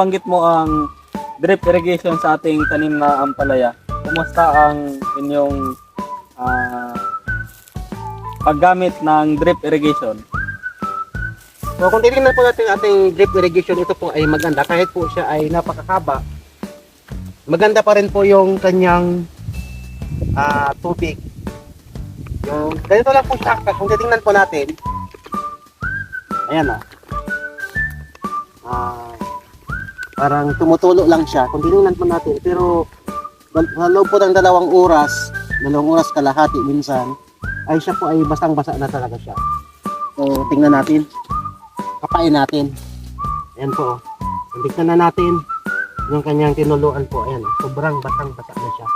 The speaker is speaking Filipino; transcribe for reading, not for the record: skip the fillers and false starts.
nabanggit mo ang drip irrigation sa ating tanim na ampalaya. Kumusta ang inyong paggamit ng drip irrigation? So kung titingnan po natin ating drip irrigation, ito po ay maganda. Kahit po siya ay napakakaba, maganda pa rin po yung kanyang tubig. Yung ganito lang po siya. Kung titingnan po natin, ayan parang tumutulo lang siya kung titingnan po natin. Pero sa loob po ng 2 oras, 2 oras kalahati minsan, ay siya po ay basang-basa na talaga siya. So tingnan natin, kapain natin. Ayan po, tingnan na natin yung kanyang tinuluan po. Ayan, sobrang basang-basa na siya.